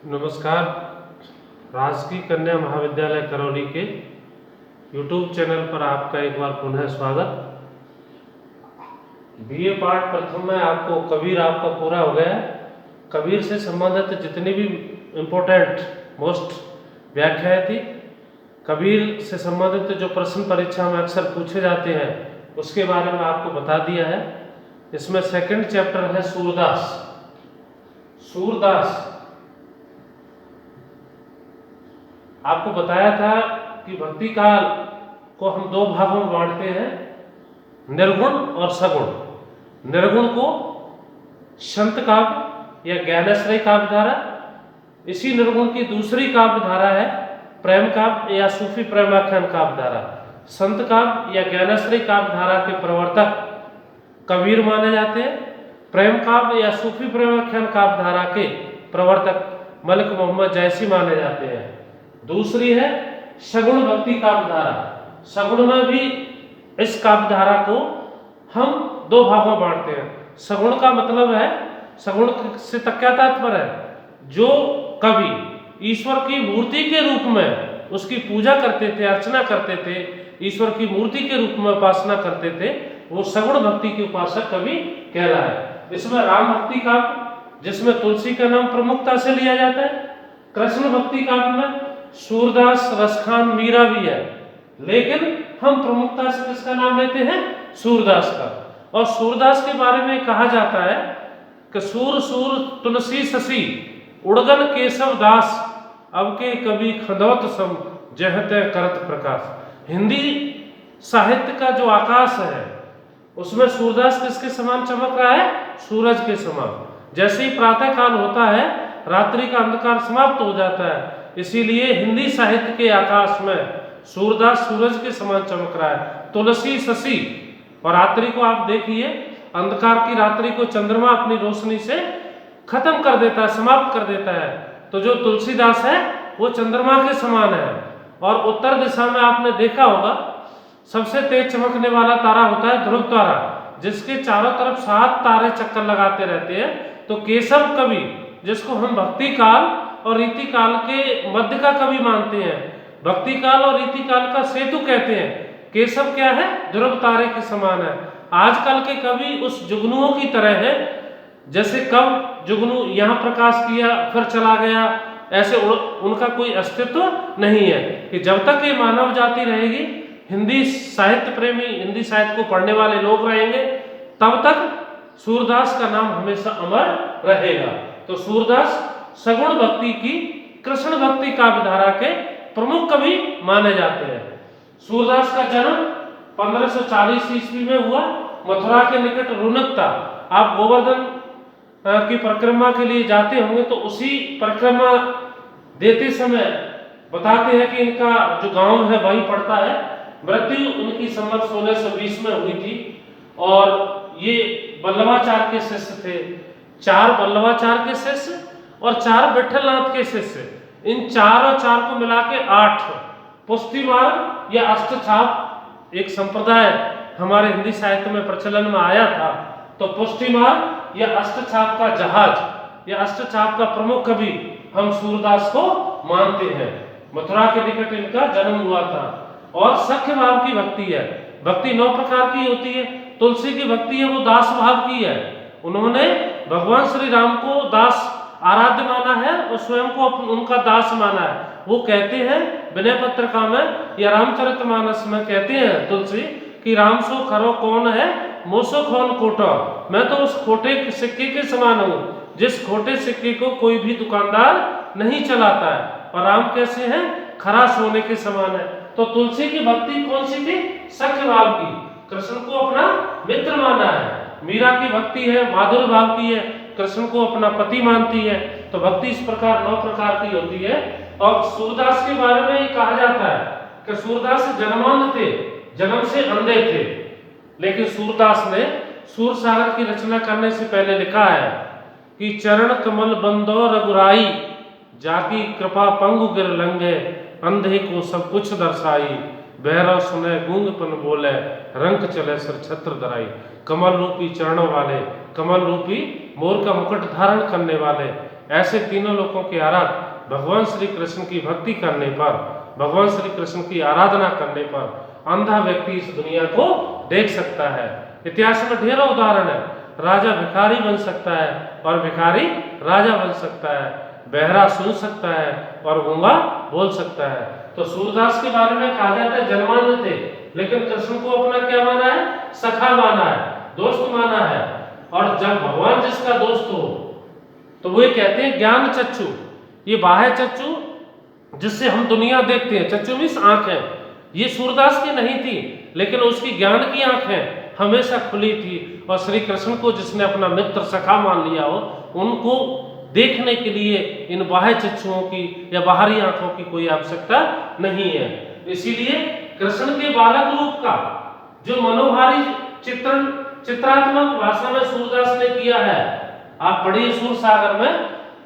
नमस्कार। राजकीय कन्या महाविद्यालय करौली के यूट्यूब चैनल पर आपका एक बार पुनः स्वागत। बीए पार्ट प्रथम में आपको कबीर आपका पूरा हो गया। कबीर से संबंधित जितनी भी इम्पोर्टेंट मोस्ट व्याख्याएं थी, कबीर से संबंधित जो प्रश्न परीक्षा में अक्सर पूछे जाते हैं उसके बारे में आपको बता दिया है। इसमें सेकंड चैप्टर है सूरदास। सूरदास आपको बताया था कि भक्ति काल को हम दो भागों में बांटते हैं, निर्गुण और सगुण। निर्गुण को संत काव्य या ज्ञानाश्रय काव्य धारा, इसी निर्गुण की दूसरी काव्य धारा है प्रेम काव्य या सूफी प्रेमाख्यान काव्य धारा। संत काव्य या ज्ञानाश्रय काव्य धारा के प्रवर्तक कबीर माने जाते हैं। प्रेम काव्य या सूफी प्रेमाख्यान काव्य धारा के प्रवर्तक मलिक मोहम्मद जैसी माने जाते हैं। दूसरी है सगुण भक्ति काव्य धारा। सगुण में भी इस काव्य धारा को हम दो भागों में बांटते हैं। सगुण का मतलब है, सगुण से क्या तात्पर्य है, जो कवि ईश्वर की मूर्ति के रूप में उसकी पूजा करते थे, अर्चना करते थे, ईश्वर की मूर्ति के रूप में उपासना करते थे, वो सगुण भक्ति के उपासक कवि कहलाए। इसमें राम भक्ति काव्य, जिसमें तुलसी का नाम प्रमुखता से लिया जाता है। कृष्ण भक्ति काव्य में सूरदास, रसखान, मीरा भी है, लेकिन हम प्रमुखता से किसका नाम लेते हैं? सूरदास का। और सूरदास के बारे में कहा जाता है कि सूर सूर तुलसी शशि उड़गन केशव दास, अब के कवि खदौत सम जहते करत प्रकाश। हिंदी साहित्य का जो आकाश है उसमें सूरदास किसके समान चमक रहा है? सूरज के समान। जैसे ही प्रातः काल होता है, रात्रि का अंधकार समाप्त हो जाता है, इसीलिए हिंदी साहित्य के आकाश में सूरदास सूरज के समान चमक रहा है। तुलसी शशि, और रात्रि को आप देखिए, अंधकार की रात्रि को चंद्रमा अपनी रोशनी से खत्म कर देता है, समाप्त कर देता है। तो जो तुलसीदास है वो चंद्रमा के समान है। और उत्तर दिशा में आपने देखा होगा सबसे तेज चमकने वाला तारा होता है ध्रुव तारा, जिसके चारों तरफ 7 तारे चक्कर लगाते रहते हैं। तो केशव कवि, जिसको हम भक्ति काल और रीति काल के मध्य का कवि मानते हैं, भक्ति काल और रीति काल का सेतु कहते हैं, केशव क्या है? ध्रुव तारे के समान है। आजकल के कवि उस जुगनुओं की तरह है, जैसे कब जुगनू यहाँ प्रकाश किया फिर चला गया, ऐसे उनका कोई अस्तित्व नहीं है। कि जब तक ये मानव जाति रहेगी, हिंदी साहित्य प्रेमी, हिंदी साहित्य को पढ़ने वाले लोग रहेंगे, तब तक सूरदास का नाम हमेशा अमर रहेगा। तो सूरदास सगुण भक्ति की कृष्ण भक्ति काव्य धारा के प्रमुख कवि माने जाते हैं। सूरदास का जन्म 1540 ईस्वी में हुआ, मथुरा के निकट रुनकता। आप गोवर्धन की परिक्रमा के लिए जाते होंगे तो उसी परिक्रमा देते समय बताते हैं कि इनका जो गांव है वहीं पड़ता है। मृत्यु उनकी संवत 1620 में हुई थी। और ये वल्लभाचार्य के शिष्य थे। 4 वल्लभाचार्य के शिष्य और 4 विठलनाथ के शिष्य, इन 4 और 4 को मिला के 8। पुष्टि मार्ग या अष्टछाप एक संप्रदाय हमारे हिंदी साहित्य में प्रचलन में आया था। तो पुष्टि मार्ग या अष्टछाप का जहाज या अष्टछाप का प्रमुख कवि हम सूरदास को मानते हैं। मथुरा के निकट इनका जन्म हुआ था। और सख्य भाव की भक्ति है। भक्ति 9 प्रकार की होती है। तुलसी की भक्ति है वो दास भाव की है। उन्होंने भगवान श्री राम को दास आराध्य माना है और स्वयं को उनका दास माना है। वो कहते हैं विनय पत्रिका में या रामचरितमानस में कहते हैं तुलसी कि राम सो खरो कौन है, मोसो खोन कोटा। मैं तो उस खोटे सिक्के के समान हूँ जिस खोटे सिक्के को कोई भी दुकानदार नहीं चलाता है। और राम कैसे हैं? खरा सोने के समान है। तो तुलसी की भक्ति कौन सी थी? सख्य भाव की। कृष्ण को अपना मित्र माना है। मीरा की भक्ति है माधुर भाव की है, कृष्ण को अपना पति मानती है। तो भक्ति इस प्रकार 9 प्रकार की होती है। और सूरदास के बारे में ये कहा जाता है कि सूरदास जन्मांध थे, जन्म से अंधे थे। लेकिन सूरदास ने सूर सागर की रचना करने से पहले लिखा है कि चरण कमल बंदो रघुराई, जाकी कृपा पंगु गिर लंगे, अंधे को सब कुछ दर्शाई, बहरा सुने गूंगपन बोले, रंग चले सर छत्र धराई। कमल रूपी चरणों वाले, कमल रूपी मोर का मुकुट धारण करने वाले ऐसे तीनों लोकों के आराध्य भगवान श्री कृष्ण की भक्ति करने पर, भगवान श्री कृष्ण की आराधना करने पर अंधा व्यक्ति इस दुनिया को देख सकता है। इतिहास में ढेरों उदाहरण है। राजा भिखारी बन सकता है और भिखारी राजा बन सकता है, बहरा सुन सकता है और गूंगा बोल सकता है। तो सूरदास के बारे में कहा जाता है जन्मांध थे, लेकिन कृष्ण को अपना क्या माना है? सखा माना है, दोस्त माना है। और जब भगवान जिसका दोस्त हो तो वे कहते हैं ज्ञान चक्षु। ये बाह्य चक्षु जिससे हम दुनिया देखते हैं, चक्षु मीन्स आंखें, ये सूरदास की नहीं थी, लेकिन उसकी ज्ञान की आंखें हमेशा खुली थी। और श्री कृष्ण को जिसने अपना मित्र सखा मान लिया हो, उनको देखने के लिए इन बाह्य चक्षुओं की या बाहरी आंखों की कोई आवश्यकता नहीं है। इसीलिए कृष्ण के बालक रूप का जो मनोहारी चित्रण चित्रात्मक भाषा में सूरदास ने किया है, आप पढ़िए सूर सागर में,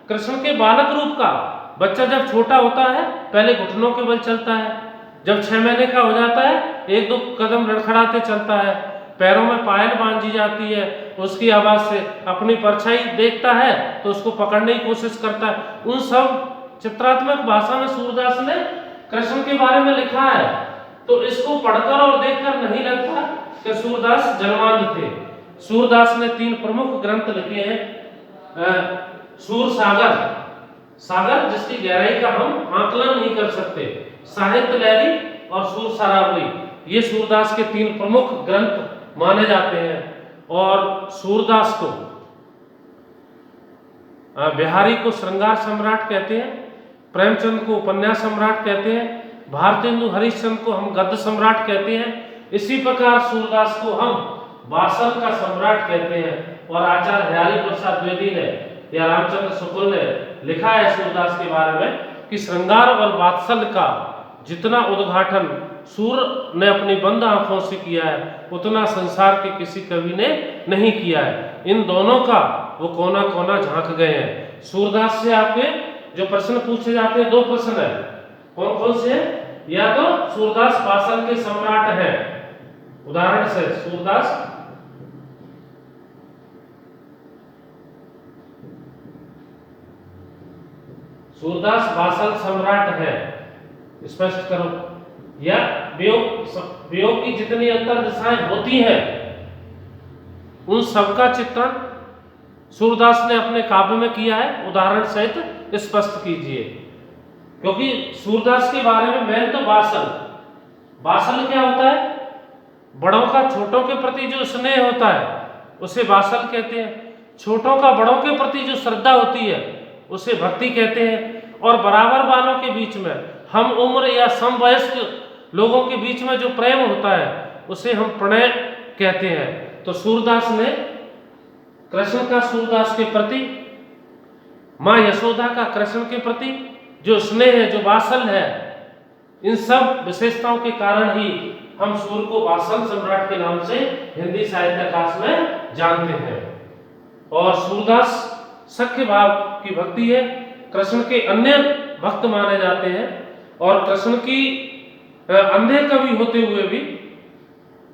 कृष्ण के बालक रूप का। बच्चा जब छोटा होता है पहले घुटनों के बल चलता है, जब 6 महीने का हो जाता है 1-2 कदम लड़खड़ाते चलता है, पैरों में पायल बांधी जाती है, उसकी आवाज से अपनी परछाई देखता है तो उसको पकड़ने की कोशिश करता है। उन सब चित्रात्मक भाषा में सूरदास ने कृष्ण के बारे में लिखा है। तो इसको पढ़कर और देखकर नहीं लगता कि सूरदास जन्मांध थे। सूरदास ने 3 प्रमुख ग्रंथ लिखे हैं। सूर सागर, सागर जिसकी गहराई का हम आकलन नहीं कर सकते, साहित्य लहरी और सूर सरावली, ये सूरदास के 3 प्रमुख ग्रंथ माने जाते हैं। और सूरदास को बिहारी को श्रृंगार सम्राट कहते हैं, प्रेमचंद को उपन्यास सम्राट कहते हैं, भारतेंदु हरिश्चंद्र को हम गद्य सम्राट कहते हैं। इसी प्रकार सूरदास को हम वासल का सम्राट कहते हैं। और आचार्य हरिहर प्रसाद द्विवेदी ने या रामचंद्र शुक्ल ने लिखा है सूरदास के बारे में कि श्रृंगार और वात्सल्य का जितना उद्घाटन सूर ने अपनी बंद आंखों से किया है, उतना संसार के किसी कवि ने नहीं किया है। इन दोनों का वो कोना कोना झांक गए हैं। सूरदास से आपके जो प्रश्न पूछे जाते हैं, 2 प्रश्न है, कौन कौन से हैं? या तो सूरदास वासल के सम्राट हैं, उदाहरण से सूरदास वासल सम्राट है, स्पष्ट करो। या वियोग की जितनी अंतर दिशाएं होती हैं उन सबका चित्रण सूरदास ने अपने काव्य में किया है, उदाहरण सहित स्पष्ट कीजिए। क्योंकि सूरदास के बारे में मेन तो वासल क्या होता है? बड़ों का छोटों के प्रति जो स्नेह होता है उसे वासल कहते हैं। छोटों का बड़ों के प्रति जो श्रद्धा होती है उसे भक्ति कहते हैं। और बराबर वालों के बीच में, हम उम्र या समवयस्क लोगों के बीच में जो प्रेम होता है उसे हम प्रणय कहते हैं। तो सूरदास ने कृष्ण का सूरदास के प्रति, माँ यशोदा का कृष्ण के प्रति जो स्नेह है, जो वात्सल है, इन सब विशेषताओं के कारण ही हम सूर को वात्सल सम्राट के नाम से हिंदी साहित्य आकाश में जानते हैं। और सूरदास सख्य भाव की भक्ति है, कृष्ण के अन्य भक्त माने जाते हैं। और कृष्ण की अंधे कवि होते हुए भी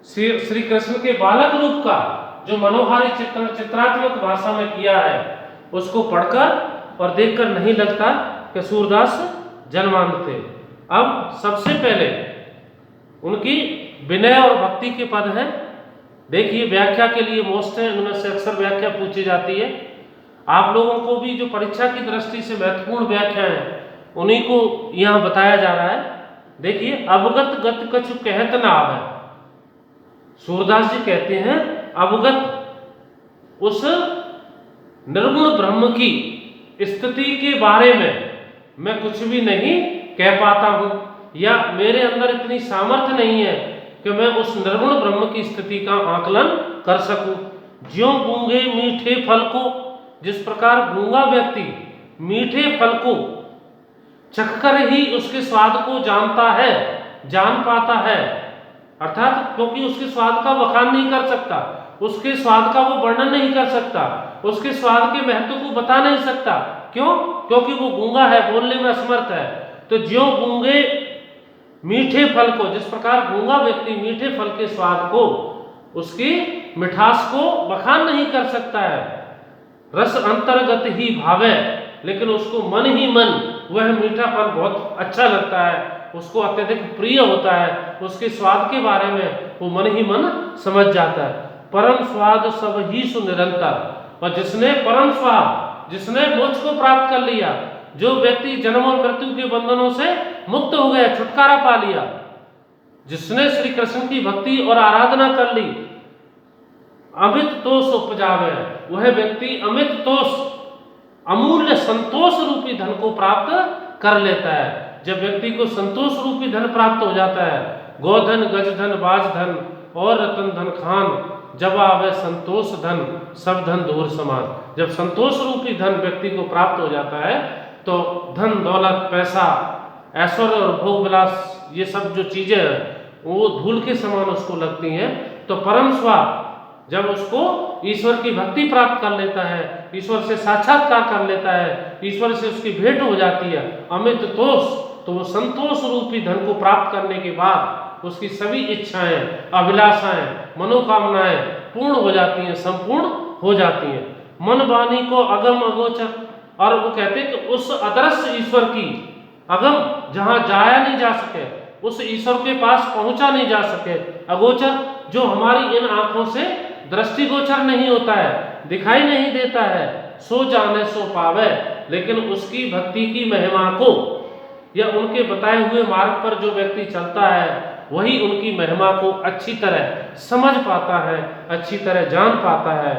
श्री कृष्ण के बालक रूप का जो मनोहारी चित्रात्मक भाषा में किया है उसको पढ़कर और देखकर नहीं लगता कि सूरदास जन्मांध थे। अब सबसे पहले उनकी विनय और भक्ति के पद हैं। देखिए, व्याख्या के लिए मोस्ट है, उनमें से अक्सर व्याख्या पूछी जाती है। आप लोगों को भी जो परीक्षा की दृष्टि से महत्वपूर्ण व्याख्या है उन्हीं को यहाँ बताया जा रहा है। देखिए, अवगत गत कछु कहत ना आवे, सूरदास जी कहते हैं अवगत उस निर्गुण ब्रह्म की स्थिति के बारे में मैं कुछ भी नहीं कह पाता हूं, या मेरे अंदर इतनी सामर्थ्य नहीं है कि मैं उस निर्गुण ब्रह्म की स्थिति का आकलन कर सकूं। ज्यों गूंगे मीठे फल को, जिस प्रकार गूंगा व्यक्ति मीठे फल को चखकर ही उसके स्वाद को जान पाता है, अर्थात क्योंकि उसके स्वाद का बखान नहीं कर सकता, उसके स्वाद का वो वर्णन नहीं कर सकता, उसके स्वाद के महत्व को बता नहीं सकता। क्यों? क्योंकि वो गूंगा है, बोलने में असमर्थ है। तो ज्यों गूंगे मीठे फल को, जिस प्रकार गूंगा व्यक्ति मीठे फल के स्वाद को, उसकी मिठास को बखान नहीं कर सकता है। रस अंतर्गत ही भावे, लेकिन उसको मन ही मन वह मीठापन बहुत अच्छा लगता है, उसको अत्यधिक प्रिय होता है, उसके स्वाद के बारे में वो मन ही मन समझ जाता है। परम स्वाद सब ही सुनिरंतर, और जिसने परम स्वाद, जिसने मोक्ष को प्राप्त कर लिया, जो व्यक्ति जन्म और मृत्यु के बंधनों से मुक्त हो गया, छुटकारा पा लिया, जिसने श्री कृष्ण की भक्ति और आराधना कर ली, अमित तोष उपजावे, वह व्यक्ति अमित तोष, अमूल्य संतोष रूपी धन को प्राप्त कर लेता है। जब व्यक्ति को संतोष रूपी धन प्राप्त हो जाता है, गोधन, गजधन, बाजधन और रतन धन खान, जब आवे संतोष धन, सब धन दूर समान। जब संतोष रूपी धन व्यक्ति को प्राप्त हो जाता है तो धन, दौलत, पैसा, ऐश्वर्य और भोग विलास, ये सब जो चीजें हैं वो धूल के समान उसको लगती हैं। तो परम स्वाद, जब उसको ईश्वर की भक्ति प्राप्त कर लेता है, ईश्वर से साक्षात्कार कर लेता है, ईश्वर से उसकी भेंट हो जाती है, अमित तोष, तो वो संतोष रूपी धन को प्राप्त करने के बाद उसकी सभी इच्छाएं, अभिलाषाएं, मनोकामनाएं पूर्ण हो जाती हैं, संपूर्ण हो जाती हैं। मन वाणी को अगम अगोचर, और वो कहते हैं कि उस अदृश्य ईश्वर की, अगम, जहां जाया नहीं जा सके, उस ईश्वर के पास पहुंचा नहीं जा सके, अगोचर, जो हमारी इन आंखों से दृष्टिगोचर नहीं होता है, दिखाई नहीं देता है, सो जाने सो पावे, लेकिन उसकी भक्ति की महिमा को, या उनके बताए हुए मार्ग पर जो व्यक्ति चलता है वही उनकी महिमा को अच्छी तरह समझ पाता है, अच्छी तरह जान पाता है।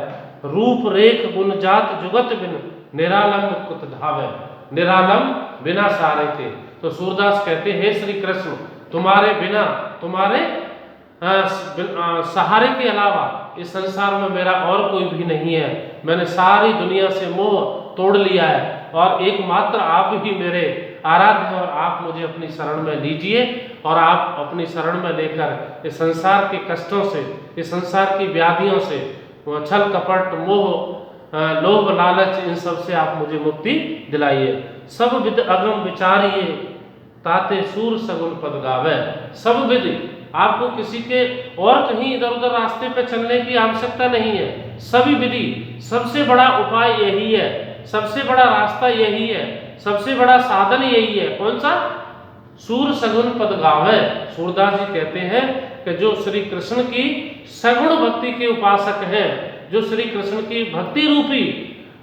रूप रेख गुण जात जुगत बिन, निरालम कुत धावे, निरालम बिना सारे थे। तो सूरदास कहते हैं, हे श्री कृष्ण, तुम्हारे बिना, तुम्हारे सहारे के अलावा इस संसार में मेरा और कोई भी नहीं है। मैंने सारी दुनिया से मोह तोड़ लिया है और एकमात्र आप ही मेरे आराध्य हैं, और आप मुझे अपनी शरण में लीजिए, और आप अपनी शरण में लेकर इस संसार के कष्टों से, इस संसार की व्याधियों से, छल कपट, मोह, लोभ, लालच, इन सब से आप मुझे मुक्ति दिलाइए। सब विद अगम विचारिए, ताते सूर सगुन पद गावे। सब विधि, आपको किसी के और कहीं इधर उधर रास्ते पे चलने की आवश्यकता नहीं है। सभी विधि, सबसे बड़ा उपाय यही है, सबसे बड़ा रास्ता यही है, सबसे बड़ा साधन यही है। कौन सा? सूर सगुन पद गावे। सूरदास जी कहते हैं कि जो श्री कृष्ण की सगुण भक्ति के उपासक हैं, जो श्री कृष्ण की भक्ति रूपी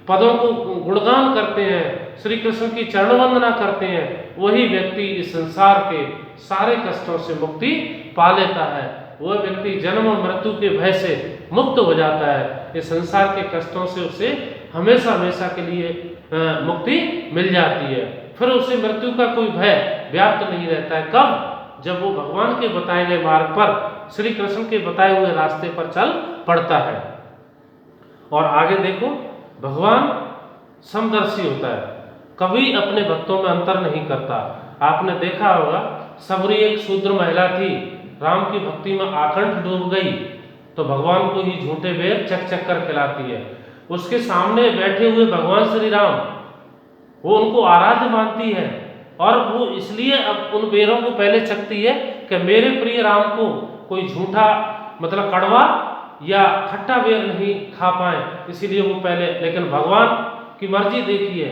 पदों को गुणगान करते हैं, श्री कृष्ण की चरण वंदना करते हैं, वही व्यक्ति इस संसार के सारे कष्टों से मुक्ति पा लेता है। वह व्यक्ति जन्म और मृत्यु के भय से मुक्त हो जाता है। इस संसार के कष्टों से उसे हमेशा हमेशा के लिए मुक्ति मिल जाती है। फिर उसे मृत्यु का कोई भय व्याप्त नहीं रहता है। कब? जब वो भगवान के बताए गए मार्ग पर, श्री कृष्ण के बताए हुए रास्ते पर चल पड़ता है। और आगे देखो, भगवान समदर्शी होता है, कभी अपने भक्तों में अंतर नहीं करता। आपने देखा होगा, सबरी एक शूद्र महिला थी, राम की भक्ति में आकंठ डूब गई, तो भगवान को ही झूठे बेर चक चक कर खिलाती है। उसके सामने बैठे हुए भगवान श्री राम, वो उनको आराध्य मानती है, और वो इसलिए अब उन बेरों को पहले चखती है कि मेरे प्रिय राम को कोई झूठा, मतलब कड़वा या खट्टा बेर नहीं खा पाए, इसीलिए वो पहले। लेकिन भगवान की मर्जी देखिए,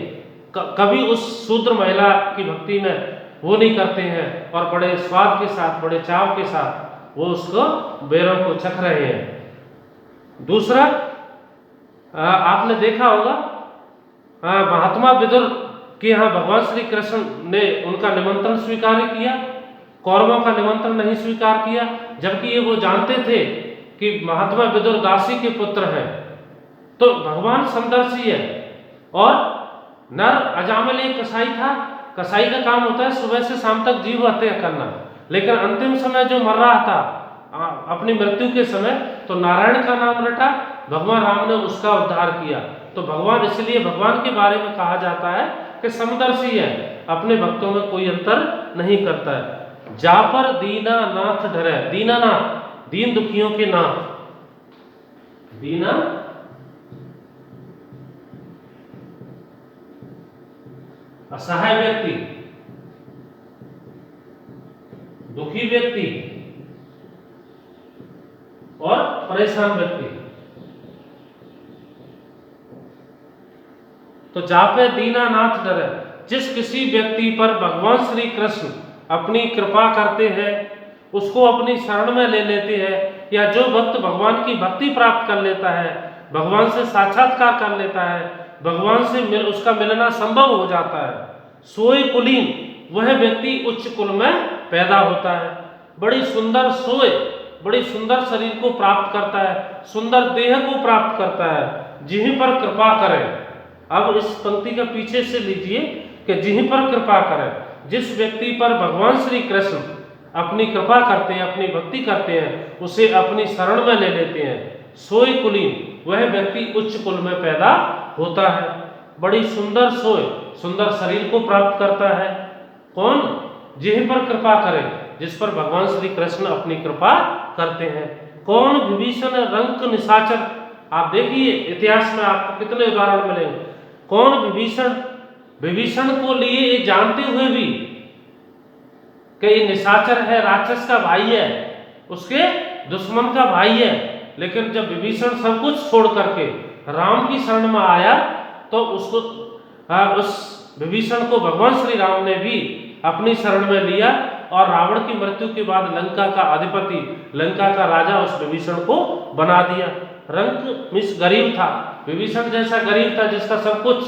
कभी उस शूद्र महिला की भक्ति में वो नहीं करते हैं, और बड़े स्वाद के साथ, बड़े चाव के साथ वो उसको बेरों को चख रहे हैं। दूसरा, आपने देखा होगा, महात्मा विदुर के यहाँ भगवान श्री कृष्ण ने उनका निमंत्रण स्वीकार किया, कौरवों का निमंत्रण नहीं स्वीकार किया, जबकि ये वो जानते थे कि महात्मा विदुर दासी के पुत्र हैं। तो भगवान समदर्शी है। और नर अजामिल एक कसाई था, कसाई का काम होता है सुबह से शाम तक जीव हत्या करना, लेकिन अंतिम समय जो मर रहा था अपनी मृत्यु के समय, तो नारायण का नाम रटा, भगवान राम ने उसका उद्धार किया। तो भगवान, इसलिए भगवान के बारे में कहा जाता है कि समदर्शी है, अपने भक्तों में कोई अंतर नहीं करता है। जा पर दीना नाथ डरे, दीनानाथ, दीन दुखियों के नाथ, दीना असहाय व्यक्ति, दुखी व्यक्ति और परेशान व्यक्ति। तो जापे दीनानाथ डरे। जिस किसी व्यक्ति पर भगवान श्री कृष्ण अपनी कृपा करते हैं, उसको अपनी शरण में ले लेते हैं, या जो भक्त भगवान की भक्ति प्राप्त कर लेता है, भगवान से साक्षात्कार कर लेता है, भगवान से उसका मिलना संभव हो जाता है, सोए कुलीन, वह व्यक्ति उच्च कुल में पैदा होता है। बड़ी सुंदर सोए, बड़ी सुंदर शरीर को प्राप्त करता है, सुंदर देह को प्राप्त करता है, जिन्हीं पर कृपा करे। अब इस पंक्ति के पीछे से लीजिए कि जिन्हीं पर कृपा करे, जिस व्यक्ति पर भगवान श्री कृष्ण अपनी कृपा करते हैं, अपनी भक्ति करते हैं, उसे अपनी शरण में ले लेते हैं, सोए कुलीन, वह व्यक्ति उच्च कुल में पैदा होता है। बड़ी सुंदर सोए, सुंदर शरीर को प्राप्त करता है। कौन? जिन्हीं पर कृपा करे, जिस पर भगवान श्री कृष्ण अपनी कृपा करते हैं। कौन? विभीषण रंक निशाचर। आप देखिए इतिहास में आपको कितने उदाहरण मिलेंगे। कौन? विभीषण। विभीषण को लिए ये जानते हुए भी कि ये निशाचर है, राक्षस का भाई है, उसके दुश्मन का भाई है, लेकिन जब विभीषण सब कुछ छोड़ करके राम की शरण में आया तो उसको उस विभीषण को भगवान श्री राम ने भी अपनी शरण में लिया, और रावण की मृत्यु के बाद लंका का अधिपति, लंका का राजा उस विभीषण को बना दिया। रंक मिस गरीब था, विभीषण जैसा गरीब था जिसका सब कुछ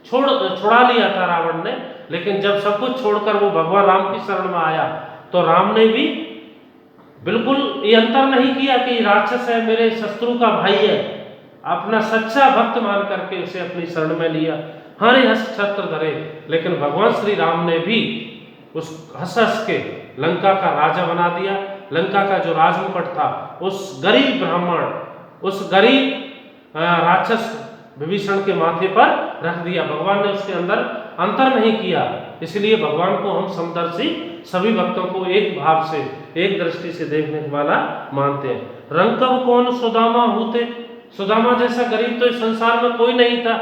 छुड़ा लिया था रावण ने, लेकिन जब सब कुछ छोड़कर वो भगवान राम की शरण में आया तो राम ने भी बिल्कुल ये अंतर नहीं किया कि राक्षस है, मेरे शत्रु का भाई है, अपना सच्चा भक्त मान करके उसे अपनी शरण में लिया। हरे हस छत्र धरे, लेकिन भगवान श्री राम ने भी उस हस के लंका का राजा बना दिया। लंका का जो राजमुकुट था उस गरीब ब्राह्मण, उस गरीब राक्षस विभीषण के माथे पर रख दिया। भगवान ने उसके अंदर अंतर नहीं किया, इसलिए भगवान को हम समदर्शी, सभी भक्तों को एक भाव से, एक दृष्टि से देखने वाला मानते हैं। रंकव कौन सुदामा होते। सुदामा जैसा गरीब तो इस संसार में कोई नहीं था,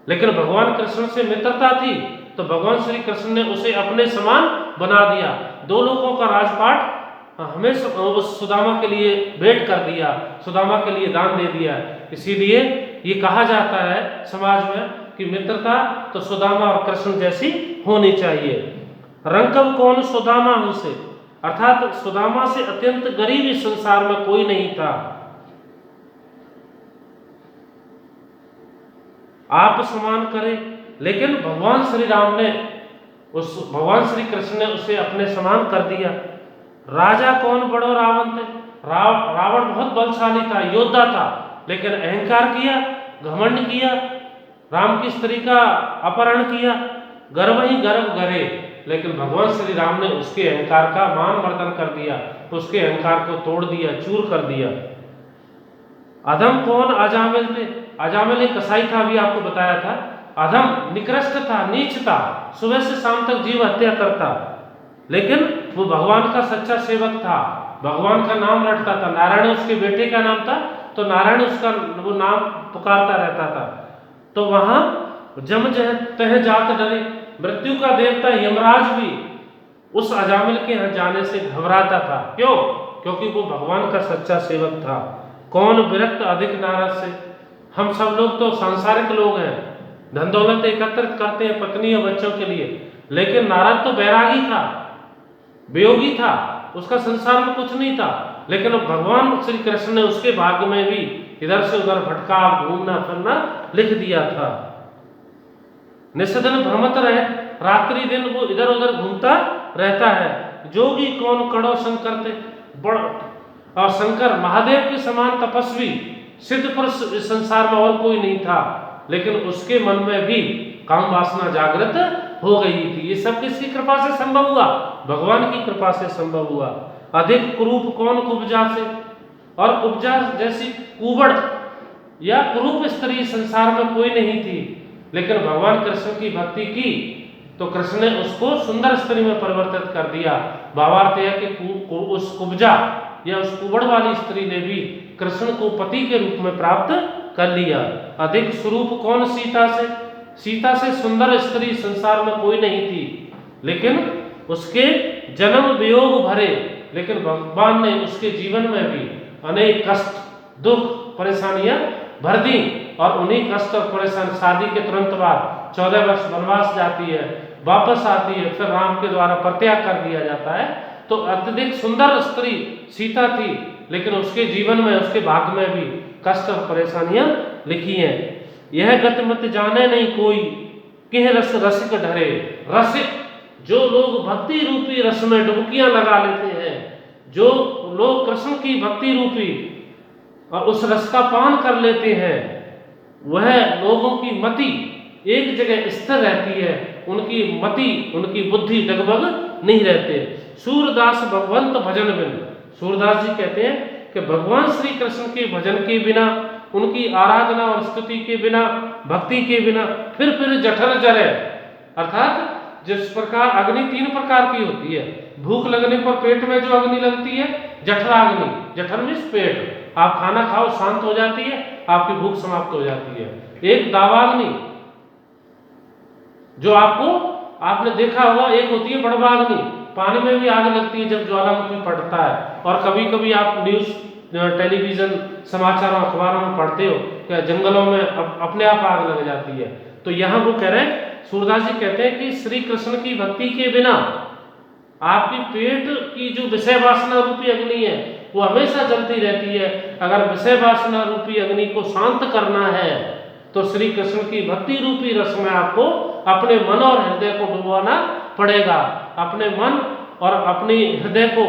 लेकिन भगवान कृष्ण से मित्रता थी तो भगवान श्री कृष्ण ने उसे अपने समान बना दिया। दो लोगों का राजपाट हमें उस सुदामा के लिए भेंट कर दिया, सुदामा के लिए दान दे दिया। इसीलिए ये कहा जाता है समाज में कि मित्रता तो सुदामा और कृष्ण जैसी होनी चाहिए। रंकव कौन सुदामा से, अर्थात सुदामा से अत्यंत गरीब इस संसार में कोई नहीं था। आप समान करे, लेकिन भगवान श्री राम ने भगवान श्री कृष्ण ने उसे अपने समान कर दिया। राजा कौन बड़ो रावण थे। रावण बहुत बलशाली था, योद्धा था, लेकिन अहंकार किया, घमंड किया, राम की स्त्री का अपहरण किया, गर्व ही गर्व करे, लेकिन भगवान श्री राम ने उसके अहंकार का मान मर्दन कर दिया, उसके अहंकार को तोड़ दिया, चूर कर दिया। अधम कौन अजामिल थे। अजामिल एक कसाई था, अभी आपको बताया था। अधम निकृष्ट था, नीच था, सुबह से शाम तक जीव हत्या करता, लेकिन वो भगवान का सच्चा सेवक था, भगवान का नाम रटता था। नारायण उसके बेटे का नाम था, तो नारायण उसका वो नाम पुकारता रहता था। तो वहां जम तह जात डरे, मृत्यु का देवता यमराज भी उस अजामिल के यहाँ जाने से घबराता था। क्यों? क्योंकि वो भगवान का सच्चा सेवक था। कौन विरक्त अधिक नारद से। हम सब लोग तो सांसारिक लोग हैं, धन दौलत एकत्रित करते हैं पत्नी और बच्चों के लिए, लेकिन नारद तो बैरागी था, वियोगी था, उसका संसार में कुछ नहीं था, लेकिन भगवान श्री कृष्ण ने उसके भाग्य में भी इधर से उधर भटका, घूमना फिरना लिख दिया था। निस्दिन भ्रमत रहे, रात्रि दिन वो इधर उधर घूमता रहता है। जोगी कौन कड़ो शंकर थे। और शंकर महादेव के समान तपस्वी सिद्ध पुरुष इस संसार में और कोई नहीं था, लेकिन उसके मन में भी काम वासना जागृत हो गई थी। ये सब किसकी कृपा से संभव हुआ? भगवान की कृपा से संभव हुआ। अधिक कुरूप कौन कुब्जा से। और कुब्जा जैसी कुबड़ या कुरूप स्त्री संसार में कोई नहीं थी, लेकिन भगवान कृष्ण की भक्ति की तो कृष्ण ने उसको सुंदर स्त्री में परिवर्तित कर दिया। भावार्थ है कि उस कुब्जा या उस कुबड़ वाली स्त्री ने भी कृष्ण को पति के रूप में प्राप्त कर लिया। अधिक स्वरूप कौन सीता से। सीता से सुंदर स्त्री संसार में कोई नहीं थी, लेकिन उसके जन्म वियोग भरे, लेकिन भगवान ने उसके जीवन में भी अनेक कष्ट, दुख, परेशानियां भर दी और उन्हीं कष्ट और परेशान शादी के तुरंत बाद 14 वर्ष वनवास जाती है, वापस आती है, फिर राम के द्वारा परित्याग कर दिया जाता है। तो अत्यधिक सुंदर स्त्री सीता थी, लेकिन उसके जीवन में, उसके भाग्य में भी कष्ट और परेशानियां लिखी हैं। यह गति मत जाने नहीं कोई, किह रस रसिक ढरे। रसिक, जो लोग भक्ति रूपी रस में डुबकियां लगा लेते हैं, जो लोग कृष्ण की भक्ति रूपी और उस रस का पान कर लेते हैं, वह लोगों की मति एक जगह स्थिर रहती है, उनकी मति, उनकी बुद्धि डगमग नहीं रहते। सूरदास भगवंत भजन बिन, सूरदास जी कहते हैं कि भगवान श्री कृष्ण के भजन के बिना, उनकी आराधना और स्तुति के बिना, भक्ति के बिना फिर जठर जरे। अर्थात जिस प्रकार अग्नि 3 प्रकार की होती है, भूख लगने पर पेट में जो अग्नि लगती है जठराग्नि, जठर मीन्स पेट, आप खाना खाओ शांत हो जाती है, आपकी भूख समाप्त हो जाती है। एक दावाग्नि, जो आपने देखा होगा, एक होती है बड़वाग्नि, पानी में भी आग लगती है जब ज्वालामुखी पड़ता है। और कभी कभी आप न्यूज, टेलीविजन, समाचारों, अखबारों में पढ़ते हो कि जंगलों में अपने आप आग लग जाती है। तो यहाँ वो कह रहे हैं, सूरदास जी कहते हैं कि श्री कृष्ण की भक्ति के बिना आपकी पेट की जो विषय वासना रूपी अग्नि है वो हमेशा जलती रहती है। अगर विषय वासना रूपी अग्नि को शांत करना है तो श्री कृष्ण की भक्ति रूपी रस में आपको अपने मन और हृदय को डुबाना पड़ेगा। अपने मन और अपने हृदय को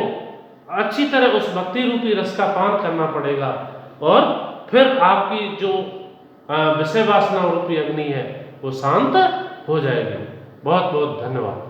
अच्छी तरह उस भक्ति रूपी रस का पान करना पड़ेगा, और फिर आपकी जो विषय वासना रूपी अग्नि है वो शांत हो जाएगी। बहुत बहुत धन्यवाद।